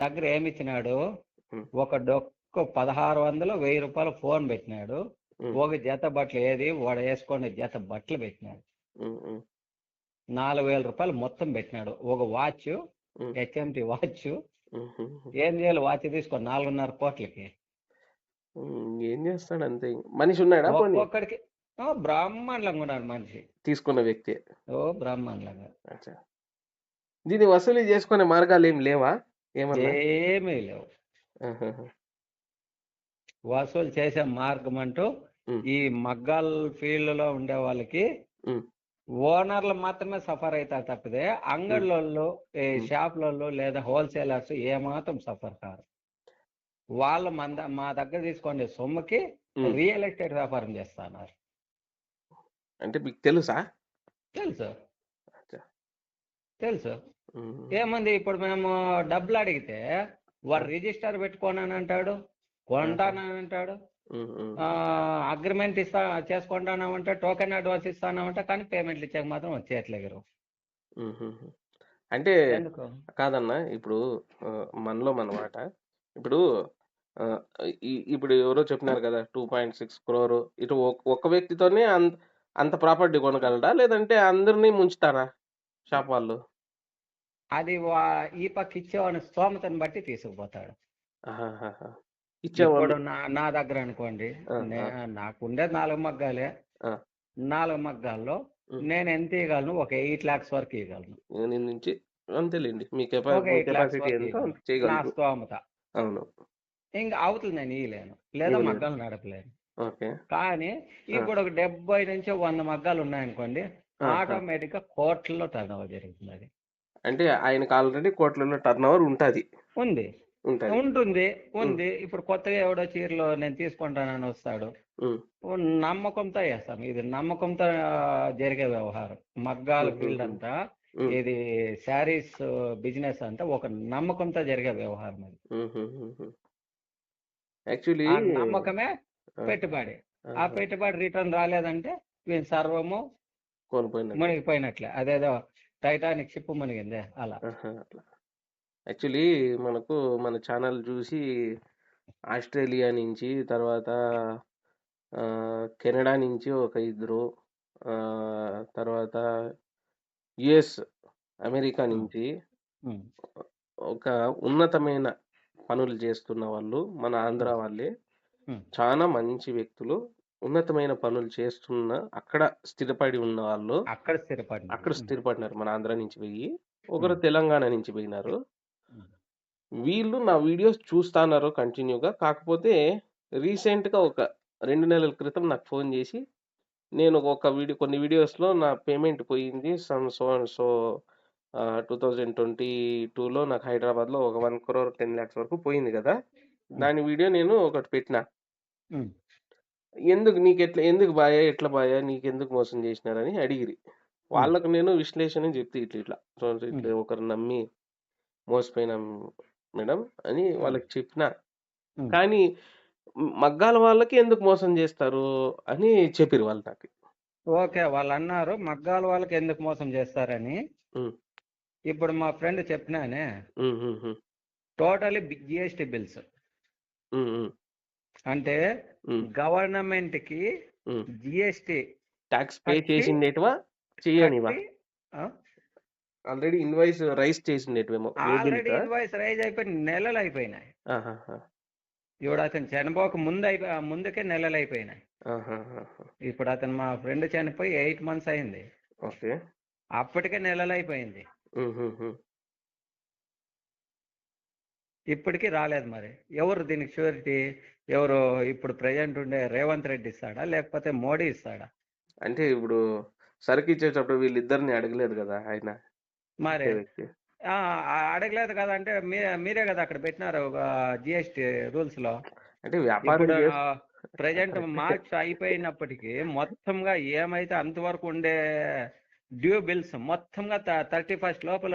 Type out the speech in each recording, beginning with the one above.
దగ్గర ఏమిచ్చినాడు, హ్మ్. ఒక డొక్కు 1600, 1000 రూపాయలు ఫోన్ పెట్టినాడు. హ్మ్. ఒక జత బట్టలు ఏది వాడు వేసుకునే జత బట్టలు పెట్టినాడు. హ్మ్. హ్మ్. 4000 రూపాయలు మొత్తం పెట్టినాడు. ఒక వాచ్, హ్మ్. HMT watch. హుహుహు. ఏం చేయాలి వాచ్ తీసుకొని 4.5 కోట్లకి? ఏం చేస్తాడు అంతే. మనిషి ఉన్నాడా పోనీ? ఒక్కొక్కడికి బ్రహ్మాండంగా ఉన్నాడు మనిషి. తీసుకున్న వ్యక్తి. బ్రహ్మాండంగా. అచ్చా! దీన్ని వసూలు చేసుకునే మార్గాలేం లేవా ఏమన్నా? ఏమీ లేవు. ఆహాహా! వసూలు చేసే మార్గం అంటూ హ్మ్. ఈ మగ్గాల్ ఫీల్డ్‌లో ఉండే వాళ్ళకి హ్మ్. ఓనర్లు మాత్రమే సఫర్ అవుతారు తప్పితే హ్మ్. అంగడ్లోళ్ళు, ఈ హ్మ్. షాపులోళ్ళు లేదా హోల్సేలర్స్ ఏమాత్రం సఫర్ కారు. వాళ్ళు మా దగ్గర తీసుకునే సొమ్ముకి హ్మ్. రియల్ ఎస్టేట్ వ్యాపారం చేస్తున్నారు. అంటే మీకు తెలుసా? తెలుసు. అచ్చా! తెలుసు. హుహు. ఏముంది ఇప్పుడు మేము డబ్బులు అడిగితే ఆ! వాడు రిజిస్టర్ పెట్టుకోననంటాడు, ఆహా! కొంటాననంటాడు. హ్మ్. హ్మ్. అగ్రిమెంట్ చేసుకుంటానామంటే, టోకెన్ అడ్వాన్స్ ఇస్తానామంటే, కానీ పేమెంట్లు ఇచ్చాక మాత్రం వచ్చేయట్లేరు. హుహుహు. అంటే ఎందుకు? కాదన్నా ఇప్పుడు మనలో మన మాట. ఇప్పుడు ఆహ్, ఇప్పుడు ఎవరో చెప్పినారు కదా! 2.6 క్రోర్ ఇటు ఒక్క వ్యక్తితోనే అంత ప్రాపర్టీ కొనగలడా? లేదంటే అందరిని ముంచుతారా షాప్ వాళ్ళు? అది ఈ పక్క ఇచ్చేవాని స్తోమతను బట్టి తీసుకుపోతాడు. ఆహాహాహా! ఇప్పుడు ఇచ్చేవాళ్ళు నా దగ్గర అనుకోండి, ఆ! నే ఆ! నాకుండేది 4 మగ్గాలే. ఆ! 4 మగ్గాల్లో హ్మ్. నేను ఎంత ఇయ్యగలను? ఒక 8,00,000 వరకు ఇయ్యగలను. ఎనిమిది నుంచి అంతేలెండి. ఒక మీ 8,00,000 కెపాసిటీ వరకు ఎంతో ఇయ్యగలను. అంత నా చేయగలరు. స్తోమత. అవును. ఇంక అవతల నేను ఇయ్యలేను. లేదా ఇవ్వలేరు. మగ్గాలు నడపలేను. ఓకే. కానీ ఆ! ఇప్పుడు ఒక 70-100 మగ్గాలు ఉన్నాయనుకోండి, ఆహా! ఆటోమేటిక్‌గా కోట్లలో టర్నోవర్ జరుగుతుందది. అంటే ఆయనకు ఆల్రెడీ కోట్లలో టర్నోవర్ ఉంటాది. ఉంది. ఉంటది. ఉంటుంది. హ్మ్. ఉంది. ఇప్పుడు కొత్తగా ఎవడో చీరలు నేను తీసుకుంటానని వస్తాడు. హ్మ్. నమ్మకంతో ఏస్తాం. ఇది నమ్మకంతో జరిగే వ్యవహారం. మగ్గాల ఫీల్డ్ హుహుహు. అంతా, హ్మ్. ఇది శారీస్ బిజినెస్ అంతా ఒక నమ్మకంతో జరిగే వ్యవహారం అది. హుహుహుహు. యాక్చువల్లీ ఆ నమ్మకమే ఆ! పెట్టుబడి. ఆ ఆహా! పెట్టుబడి రిటర్న్ రాలేదంటే వీని సర్వము కోల్పోయినట్టే. మునిగిపోయినట్లే. అదేదో టైటానిక్ షిప్ మునిగిందే అలా. ఆహా! అట్లా. యాక్చువల్లీ మనకు మన ఛానల్ జూసి ఆస్ట్రేలియా నుంచి తర్వాత కెనడా నుంచి ఒక ఇద్దరు తర్వాత యూఎస్, అమెరికా హ్మ్. నుంచి హ్మ్. ఒక ఉన్నతమైన పనులు చేస్తున్న వాళ్ళు మన ఆంధ్ర హ్మ్. వాళ్ళే. హ్మ్. చానా మంచి వ్యక్తులు. ఉన్నతమైన పనులు చేస్తున్న అక్కడ స్థిరపడి ఉన్నవాళ్ళు. అక్కడ స్థిరపడినారు. అక్కడ హ్మ్. స్థిరపడినారు మన ఆంధ్ర నుంచి పోయి. ఒకరు హ్మ్. తెలంగాణ నుంచి పోయినారు. హ్మ్. వీళ్ళు నా వీడియోస్ చూస్తాన్నారు కంటిన్యూ‌గా. కాకపోతే రీసెంట్‌గా ఒక 2 నెలల క్రితం నాకు ఫోను జేసి, నేను కొన్ని వీడియోస్‌లో నా పేమెంట్ పోయింది. సమ్ సో అండ్ సో 2022లో నాకు హైదరాబాద్‌లో ఒక 1,10,00,000 వరకు పోయింది గదా! హ్మ్. దాని వీడియో నేను ఒకటి పెట్టినా. హ్మ్. ఎందుకు బాయా? ఎట్లా బాయా? నీకెందుకు మోసం జేసినారని అడిగిరి. హ్మ్. వాళ్ళకి నేను విశ్లేషణ జెప్తి ఇట్లా. సో, హ్మ్. ఇట్లా ఒకరిని నమ్మి మోసపోయినాం మేడం అని హ్మ్. వాళ్ళకి చెప్పినా. హ్మ్. కానీ మగ్గాల వాళ్ళకి ఎందుకు మోసం జేస్తారు అని చెప్పిర్రు వాళ్ళు నాకు. ఓకే. వాళ్ళన్నారు మగ్గాల వాళ్ళకి ఎందుకు మోసం చేస్తారని. హ్మ్. ఇప్పుడు మా ఫ్రెండ్ చెప్పినానే, హ్మ్. హ్మ్. హ్మ్. Totally GST bills. హ్మ్. హ్మ్. అంటే హ్మ్. గవర్నమెంట్‌కి హ్మ్. జీఎస్టీ టాక్స్ పే కట్టి, చేసిండేటివా? చెయ్యనివా? కట్టి ఆ! ఆల్రెడీ ఇన్వాయిస్ రైజ్ చేసిండేటివేమో ఆల్రెడీ వేబిల్సా? ఇన్వాయిస్ రైజ్ అయిపోయి నెలలయిపోయినాయి. ఆహాహా! ఇప్పుడు అతను చనిపోక ముందుకే నెలలయిపోయినాయి. ఆహాహాహా! ఇప్పుడు అతను మా ఫ్రెండ్ చనిపోయి 8 మంత్స్ అయింది. ఓకే. అప్పటికే నెలలయిపోయింది. హుహుహు. ఇప్పటికి రాలేదు మరి. ఎవరు దీనికి ష్యూరిటీ? ఎవరు ఇప్పుడు ప్రెజెంట్ ఉండే రేవంత్ రెడ్డి ఇస్తాడా? లేకపోతే మోడీ ఇస్తాడా? అంటే ఇప్పుడు సరుకిచ్చేటప్పుడు వీళ్ళిద్దరిని అడగలేదు గదా! ఆయన మరి ఇచ్చే వ్యక్తి. అడగలేదు కదా అంటే మీరే కదా అక్కడ పెట్టినారు జీఎస్టీ రూల్స్‌లో. అంటే వ్యాపారం ఇప్పుడు చేస్ ప్రెజెంట్ కరెక్టే. మార్చ్ అయిపోయినప్పటికీ మొత్తంగా ఏమైతే అంతవరకు ఉండే డ్యూ బిల్స్ మొత్తంగా 31 లోపల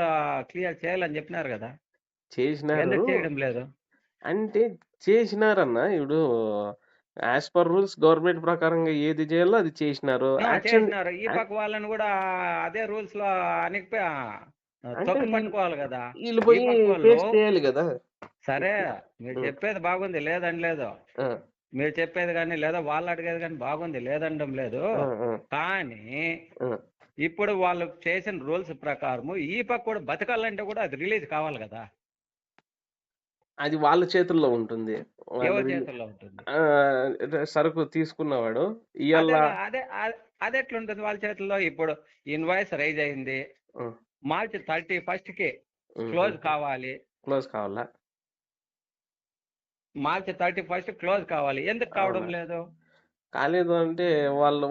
క్లియర్ చేయాలని చెప్పినారు కదా! చేసినారు. ఎందుకు చేయడం లేదు? అంటే చేసినారన్న. ఇప్పుడు యాస్ పర్ రూల్స్ గవర్నమెంట్ ప్రకారంగా ఏది చేయాలో అది చేసినారు. యాక్షన్ చేసినారు. ఈ యాక్ పక్క వాళ్ళని కూడా అదే రూల్స్‌లో అణిగిపోయి అంటే తొక్కి పట్టుకోవాలి కదా. వీళ్ళు ఈ పోయి పక్క వాళ్ళు ఫేస్ చేయాలి కదా. సరే మీరు ఉమ్, చెప్పేది బాగుంది, లేదని లేదు. ఆ, మీరు చెప్పేది కానీ లేదా వాళ్ళు అడిగేది కానీ బాగుంది, లేదనడం లేదు. ఆ, ఆ, కానీ ఆ. ఇప్పుడు వాళ్ళు చేసిన రూల్స్ ప్రకారము ఈ పక్క కూడా బతకాలంటే కూడా అది రిలీజ్ కావాలి కదా. అది వాళ్ళ చేతుల్లో ఉంటుంది. వాళ్ళు ఎవరి చేతుల్లో ఉంటుంది? సరుకు తీసుకున్నవాడు అదే ఇయ్యాల. అదే అదే ఎట్లుంటుంది వాళ్ళ చేతుల్లో? ఇప్పుడు ఇన్వాయిస్ రైజ్ అయింది, మార్చి 31st కి క్లోజ్ కావాలి. క్లోజ్ కావాలా? మార్చి 31st క్లోజ్ కావాలి. ఎందుకు కావడం అవునా? లేదు? కాలేదు అంటే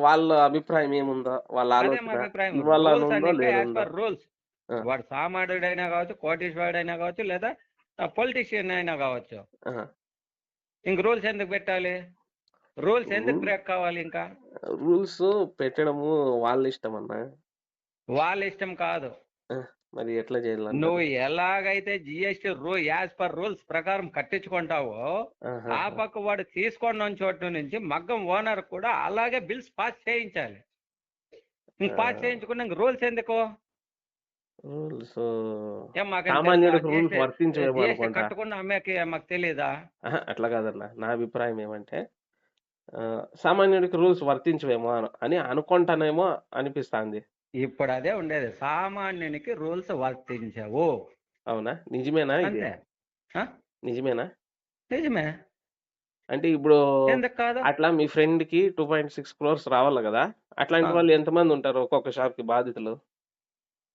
వాళ్ళ అభిప్రాయం ఏముందో, వాళ్ళ అదే మా ఆలోచన అభిప్రాయం. ఇవ్వాలని రూల్స్ ఉందో అని ఇంకా యాజ్ లేదుందో. Per rules. ఆ, వాడు సామాన్యుడైనా కావచ్చు, కోటీశ్వరుడైనా కావచ్చు, లేదా పొలిటీషియన్ అయినా కావచ్చు. ఆ. ఇంక రూల్స్ ఎందుకు పెట్టాలి? రూల్స్ ఎందుకు బ్రేక్ కావాలి ఇంకా? రూల్స్ పెట్టడము వాళ్ళ ఇష్టం అన్న. వాళ్ళ ఇష్టం కాదు. ఆ, మరి ఎట్లా చేయాలంటారు? నువ్వు ఎలాగైతే జిఎస్టీ యాజ్ పర్ రూల్స్ ప్రకారం కట్టించుకుంటావో ఆ పక్క వాడు తీసుకున్న చోటు నుంచి మగ్గం ఓనర్ కూడా అలాగే బిల్స్ పాస్ చేయించాలి. ఇంక పాస్ చేయించుకున్నా ఇంక రూల్స్ ఎందుకు? రూల్స్ ఏం మాకేం తెలుసా? సామాన్యుడికి రూల్స్ వర్తించవేమో జిఎస్టీ అనుకుంటా. కట్టకుండా అమ్మాకి మాకు తెలీదా? అట్లా కాదన్న, నా అభిప్రాయం ఏమంటే సామాన్యుడికి రూల్స్ వర్తించవేమో అని అనుకుంటానేమో అనిపిస్తాంది. ఇప్పుడు అదే ఉండేది, సామాన్యునికి రూల్స్ వర్తించవు. అవునా? నిజమేనా ఇది? అంతే. ఆ? నిజమేనా? నిజమే. అంటే ఇప్పుడు ఎందుకు కాదు? అట్లా మీ ఫ్రెండ్ కి 2.6 crores రావాలి కదా, అట్లాంటి ఆ. వాళ్ళు ఎంతమంది ఉంటారు ఒక్కొక్క షాప్ కి బాధితులు?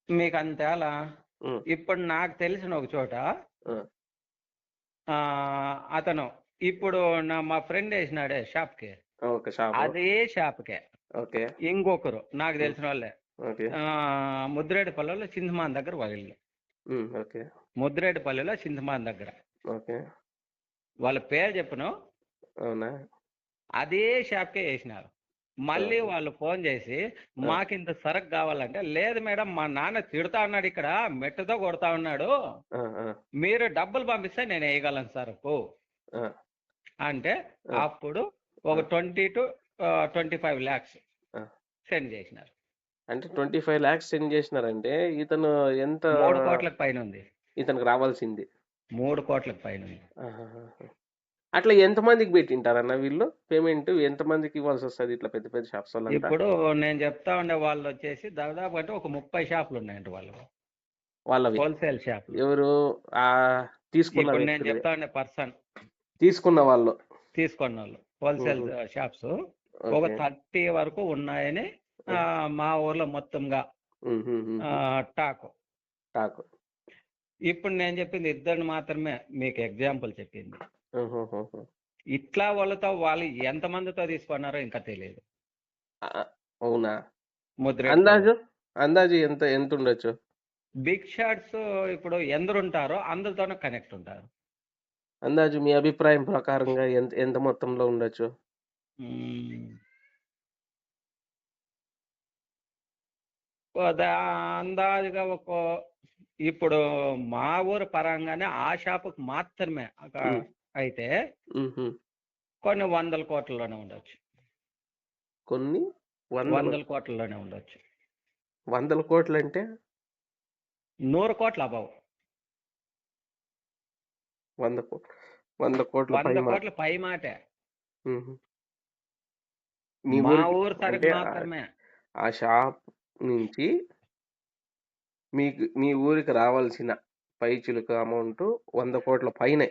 మీకు అంతేలా? ఉమ్, ఇప్పుడు నాకు తెలిసిన ఒక చోట ఉమ్, ఆ, అతను ఇప్పుడు మా ఫ్రెండ్ వేసినాడే షాప్కి, ఒక షాప్. అదే షాప్కే ఓకే. ఇంకొకరు నాకు తెలిసిన వాళ్ళే ఓకే. ముద్రేడిపల్లిలో సింధమాన్ దగ్గర వాళ్ళు. ఓకే. ముద్రేడిపల్లిలో సింధమాన్ దగ్గర ఓకే. వాళ్ళ పేరు చెప్పను. అవునా? అదే షాప్కే వేసినారు. మళ్ళీ వాళ్ళు ఫోన్ చేసి మాకింత సరుకు కావాలంటే, లేదు మేడం మా నాన్న తిడతా ఉన్నాడు, ఇక్కడ మెట్టుతో కొడతా ఉన్నాడు, ఆ, ఆ, మీరు డబ్బులు పంపిస్తే నేను వేయగలను సరుకు ఆ, అంటే ఆ. అప్పుడు ఒక 20 to 25 lakhs ఆ. సెండ్ చేసినారు. అంటే 25 lakhs సెండ్ చేసినారంటే ఇతను ఎంత 3 కోట్లకు పైన ఉంది. ఇతనికి రావాల్సింది? 3 కోట్లకు పైన ఉంది. ఆహాహా. అట్లా ఎంతమందికి పెట్టింటారన్న వీళ్ళు పేమెంట్? ఎంతమందికి ఇవ్వాల్సి వస్తుంది ఇట్లా పెద్ద పెద్ద షాప్స్ వాళ్ళంతా? ఇప్పుడు నేను చెప్తా ఉండే వాళ్ళు వచ్చేసి దాదాపు అంటే ఒక 30 షాపులు ఉన్నాయంట వాళ్ళవి హోల్సేల్ షాపులు. ఎవరు? ఆ తీసుకున్న ఇప్పుడు నేను వ్యక్తులు, చెప్తా ఉండే పర్సన్ తీసుకున్న వాళ్ళు, తీసుకున్న వాళ్ళు హోల్సేల్ షాప్స్ ఒక 30 వరకు ఉన్నాయని మా ఊర్లో మొత్తంగా టాక్. ఇప్పుడు నేను చెప్పింది ఇద్దరిని మాత్రమే మీకు ఎగ్జాంపుల్ చెప్పింది. ఇట్లా వాళ్ళతో వాళ్ళు ఎంతమందితో తీసుకున్నారో ఇంకా తెలియదు. అవునా? ముద్ర అందాజు ఎంత ఉండొచ్చు? బిగ్ షాట్స్ ఇప్పుడు ఎందరు ఉంటారో అందరితోనే కనెక్ట్ ఉంటారు. అందాజు మీ అభిప్రాయం ప్రకారంగా ఎంత మొత్తంలో ఉండొచ్చు? అందాజుగా ఇప్పుడు మా ఊరు పరంగానే ఆ షాపుకు మాత్రమే అయితే కొన్ని 100 కోట్లలోనే ఉండొచ్చు. కొన్ని 100 కోట్లలోనే ఉండొచ్చు. 100 కోట్లు అంటే 100 కోట్ల అబౌవ్. 100 కోట్ల పై మాటే. మా ఊరు సరుకు మాత్రమే. ఆ షాప్ నుంచి మీ ఊరికి రావాల్సిన పై చిలుక అమౌంట్ 100 కోట్ల పైనే.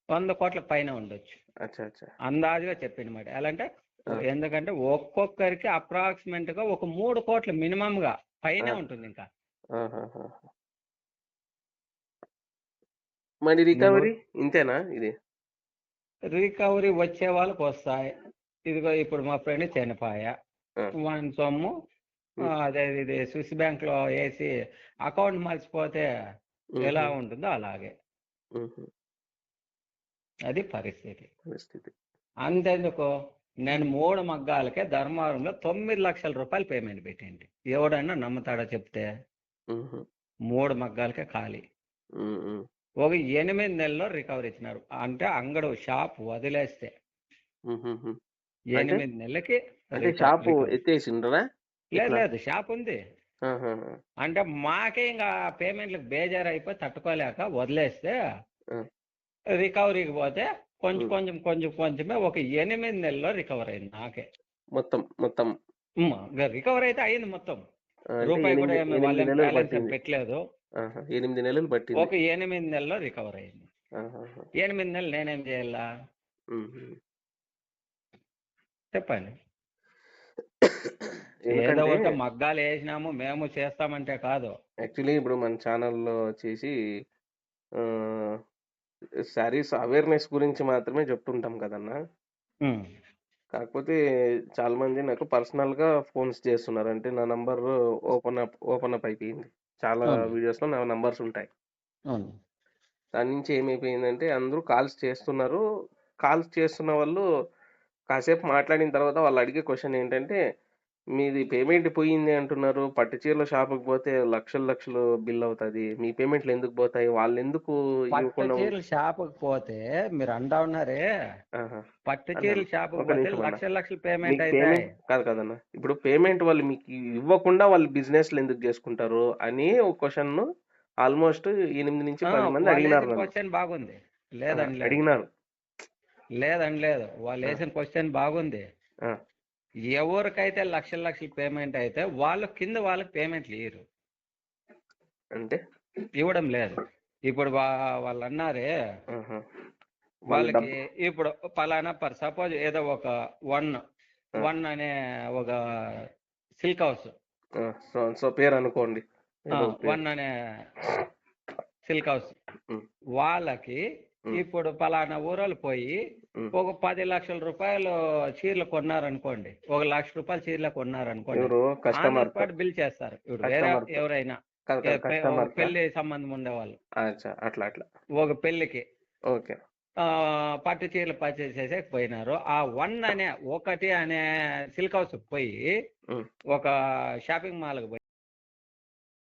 100 కోట్ల పైన ఉండొచ్చు. అందాజుగా చెప్పింది మాట. ఎలా అంటే ఎందుకంటే ఒక్కొక్కరికి అప్రాక్సిమేట్ గా ఒక 3 కోట్ల మినిమం గా పైనే ఉంటుంది. ఇంకా మరి రికవరీ ఇంతేనా? ఇది రికవరీ వచ్చే వాళ్ళకి వస్తాయి. ఇదిగో ఇప్పుడు మా ఫ్రెండ్ చనిపోయా, వన్ సొమ్ము అదే ఇది స్విస్ బ్యాంక్ లో వేసి అకౌంట్ మర్చిపోతే ఎలా ఉంటుందో అలాగే అది పరిస్థితి. అంతెందుకు, నేను 3 మగ్గాలకే ధర్మవరంలో 9 లక్షల రూపాయలు పేమెంట్ పెట్టింది. ఎవడన్నా నమ్ముతాడో చెప్తే? 3 మగ్గాలకే ఖాళీ. ఒక 8 నెలల్లో రికవరీ ఇచ్చినారు. అంటే అంగడు షాప్ వదిలేస్తే 8 నెలలకి షాపు ఎత్తేసిండ్రా? లేదు, షాప్ ఉంది. ఆహాహా. అంటే మాకే ఇంకా పేమెంట్లకు బేజారు అయిపోయి తట్టుకోలేక వదిలేస్తే ఆ. రికవరీకి పోతే కొంచెం ఉమ్. కొంచెం కొంచెం కొంచెమే ఒక 8 నెలల్లో రికవర్ అయింది నాకే. మొత్తం రికవర్ అయితే అయింది మొత్తం. అంటే రూపాయి కూడా 8 వాళ్ళేం నెలలు బ్యాలెన్స్ ఏం పట్టింది. పెట్టలేదు. 8 నెలలు పట్టింది. ఒక 8 నెలల్లో రికవర్ అయింది. ఆహాహా. 8 నెలలు నేనేం చేయాలా ఉమ్. చెప్పండి. ఏదో ఎందుకంటే ఒక మగ్గాలు వేసినాము మేము చేస్తామంటే కాదు. యాక్చువల్లీ ఇప్పుడు మన ఛానల్లో వచ్చేసి శారీస్ అవేర్నెస్ గురించి మాత్రమే చెప్తుంటాం కదన్నా. ఉమ్, కాకపోతే చాలా మంది నాకు పర్సనల్ గా ఫోన్స్ చేస్తున్నారు. అంటే నా నంబర్ ఓపెన్ అప్ అయిపోయింది. చాలా అవును వీడియోస్ లో నా నంబర్స్ ఉంటాయి. అవును దాని నుంచి ఏమైపోయిందంటే అందరూ కాల్స్ చేస్తున్నారు. కాల్స్ చేస్తున్న వాళ్ళు కాసేపు మాట్లాడిన తర్వాత వాళ్ళు అడిగే క్వశ్చన్ ఏంటంటే, మీది పేమెంట్ పోయింది అంటున్నారు. పట్టు చీరల షాపుకి పోతే లక్షలు బిల్ అవుతుంది. మీ పేమెంట్లు ఎందుకు పోతాయి? వాళ్ళు ఎందుకు పట్టు ఇవ్వకుండా చీరల షాపుకి పోతే మీరు అంటా ఉన్నారే, ఆహా. పట్టు అన్న చీరల షాపుకి ఒక పోతే నిమిషం అన్న. లక్షలు పేమెంట్ మీకు అవుతాయి. పేమెంట్ కాదన్న. ఇప్పుడు పేమెంట్ వాళ్ళు మీకు ఇవ్వకుండా వాళ్ళు బిజినెస్లు ఎందుకు చేసుకుంటారు అని ఒక క్వశ్చన్ ఆల్మోస్ట్ 8 నుంచి 10 మంది వాళ్ళు అడిగినారు వేసిన నన్ను. క్వశ్చన్ బాగుంది. లేదండి లేదు అడిగినారు. లేదండి లేదు వాళ్ళు ఆ, వేసిన క్వశ్చన్ బాగుంది. ఆ, ఎవరికైతే లక్షలు పేమెంట్ అయితే వాళ్ళు కింద వాళ్ళకి పేమెంట్లు ఇయ్యరు, అంటే ఇవ్వడం లేదు. ఇప్పుడు వాళ్ళు అన్నారే, ఆహా. వాళ్ళ వాళ్ళకి డబ్బు ఇప్పుడు పలానా సపోజ్ ఏదో ఒక వన్ ఆ, వన్ అనే ఒక సిల్క్ హౌస్, సో పేరు అనుకోండి. ఏదో ఒక పేరు. వన్ అనే సిల్క్ హౌస్ ఉమ్, వాళ్ళకి ఉమ్, ఇప్పుడు పలానా ఊరోళ్ళు పోయి ఉమ్. ఒక 10 లక్షల రూపాయలు చీరలు కొన్నారనుకోండి, 1 లక్ష రూపాయల చీరలు కొన్నారనుకోండి, ఎవరు on the customer spot bill చేస్తారు. ఇప్పుడు వేరే కస్టమర్ ఎవరైనా కాదు కాదు ఒక కస్టమర్ పెళ్లి సంబంధం ఉండేవాళ్ళు అచ్చా అట్లా ఒక పెళ్లికి ఓకే. పట్టు చీరలు పర్చేస్ చేసేకి పోయినారు. ఆ వన్ అనే ఒకటి అనే సిల్క్ హౌస్ పోయి ఉమ్. ఒక షాపింగ్ మాల్కి పోయి